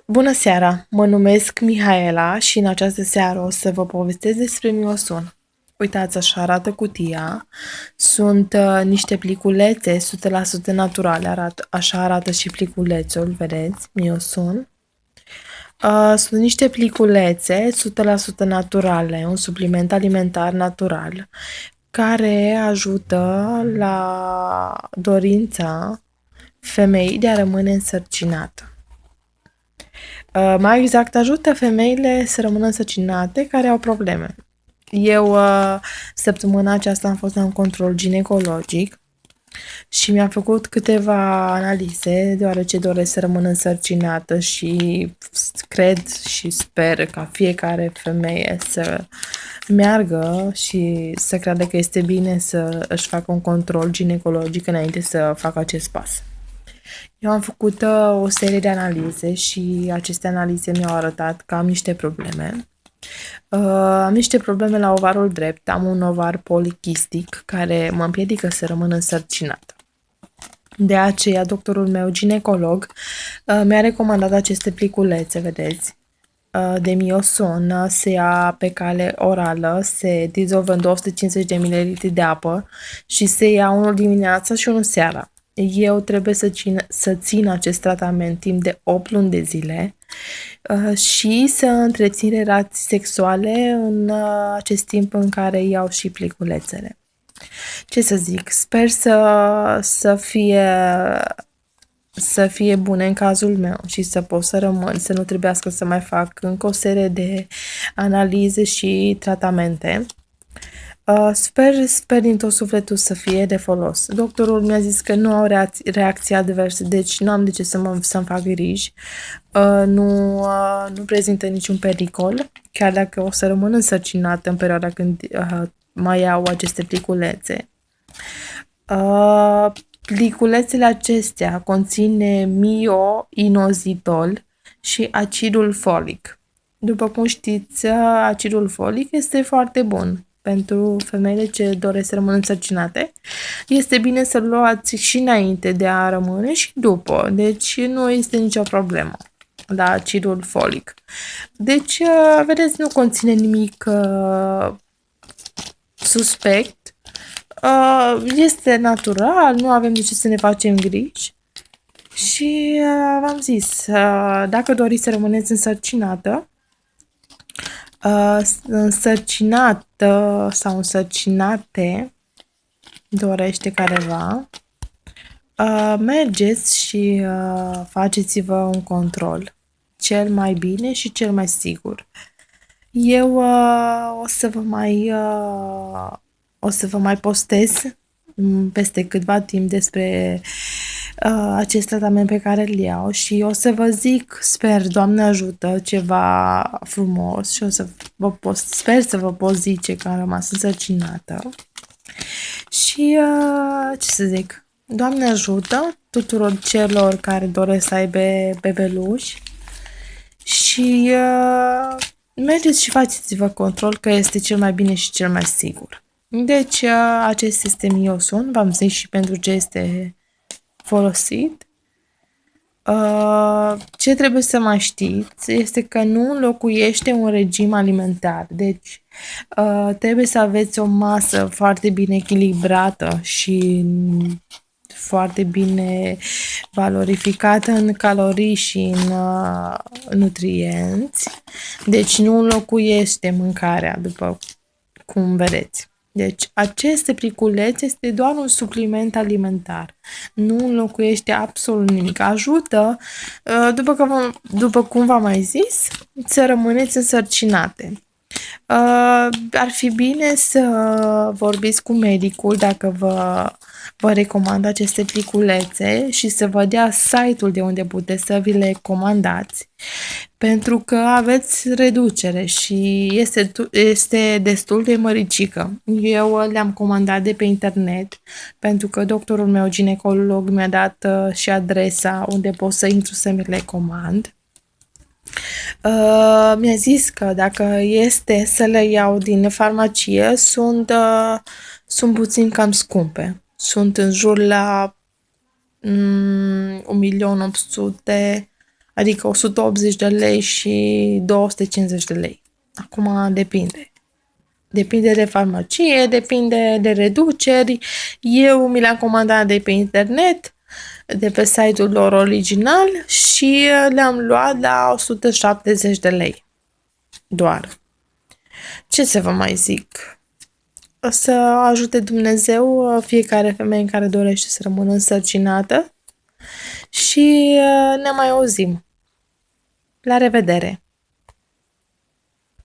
Bună seara! Mă numesc Mihaela și în această seară o să vă povestesc despre mioson. Uitați, așa arată cutia. Sunt niște pliculețe 100% naturale, așa arată și pliculețul, vedeți, mioson. Sunt niște pliculețe 100% naturale, un supliment alimentar natural, care ajută la dorința femeii de a rămâne însărcinată. Mai exact, ajută femeile să rămână însărcinate care au probleme. Eu, săptămâna aceasta am fost la un control ginecologic și mi-am făcut câteva analize, deoarece doresc să rămân însărcinată și cred și sper ca fiecare femeie să meargă și să creadă că este bine să își facă un control ginecologic înainte să facă acest pas. Eu am făcut o serie de analize și aceste analize mi-au arătat că am niște probleme. Am niște probleme la ovarul drept, am un ovar polichistic care mă împiedică să rămân însărcinată. De aceea, doctorul meu ginecolog mi-a recomandat aceste pliculețe, vedeți, de mioson, se ia pe cale orală, se dizolvă în 250 de ml de apă și se ia unul dimineața și unul seara. Eu trebuie să țin acest tratament timp de 8 luni de zile și să întrețin relații sexuale în acest timp în care iau și pliculețele. Ce să zic, sper să fie bune în cazul meu și să pot să rămân, să nu trebuiască să mai fac încă o serie de analize și tratamente. Sper din tot sufletul să fie de folos. Doctorul mi-a zis că nu au reacții adverse, deci nu am de ce să-mi fac griji. Nu prezintă niciun pericol, chiar dacă o să rămân însărcinată în perioada când mai iau aceste pliculețe. Pliculețele acestea conțin mioinozitol și acidul folic. După cum știți, acidul folic este foarte bun pentru femeile ce doresc să rămână însărcinate. Este bine să-l luați și înainte de a rămâne și după, deci nu este nicio problemă la acidul folic. Deci, vedeți, nu conține nimic suspect. Este natural, nu avem de ce să ne facem griji. Și v-am zis, dacă doriți să rămâneți însărcinată, însărcinată sau însărcinate, dorește careva, mergeți și faceți-vă un control, cel mai bine și cel mai sigur. Eu o să vă mai postez peste câtva timp despre acest tratament pe care îl iau și o să vă zic, sper, Doamne ajută, ceva frumos și sper să vă pot zice că am rămas însărcinată. Și ce să zic, Doamne ajută tuturor celor care doresc să aibă bebeluși și mergeți și faceți-vă control că este cel mai bine și cel mai sigur. Deci, acest este mioson, v-am zis și pentru ce este folosit. Ce trebuie să mai știți este că nu înlocuiește un regim alimentar, deci trebuie să aveți o masă foarte bine echilibrată și foarte bine valorificată în calorii și în nutrienți, deci nu înlocuiește mâncarea, după cum vedeți. Deci, aceste pliculețe este doar un supliment alimentar. Nu înlocuiește absolut nimic. Ajută, după cum v-am mai zis, să rămâneți însărcinate. Ar fi bine să vorbiți cu medicul dacă vă recomand aceste pliculețe și să vă dea site-ul de unde puteți să vi le comandați, pentru că aveți reducere și este destul de măricică. Eu le-am comandat de pe internet, pentru că doctorul meu ginecolog mi-a dat și adresa unde pot să intru să mi le comand. Mi-a zis că dacă este să le iau din farmacie, sunt puțin cam scumpe. Sunt în jur la 1.800.000 Adică 180 de lei și 250 de lei. Acum depinde. Depinde de farmacie, depinde de reduceri. Eu mi le-am comandat de pe internet, de pe site-ul lor original și le-am luat la 170 de lei. Doar. Ce să vă mai zic? O să ajute Dumnezeu fiecare femeie în care dorește să rămână însărcinată și ne mai auzim. La revedere!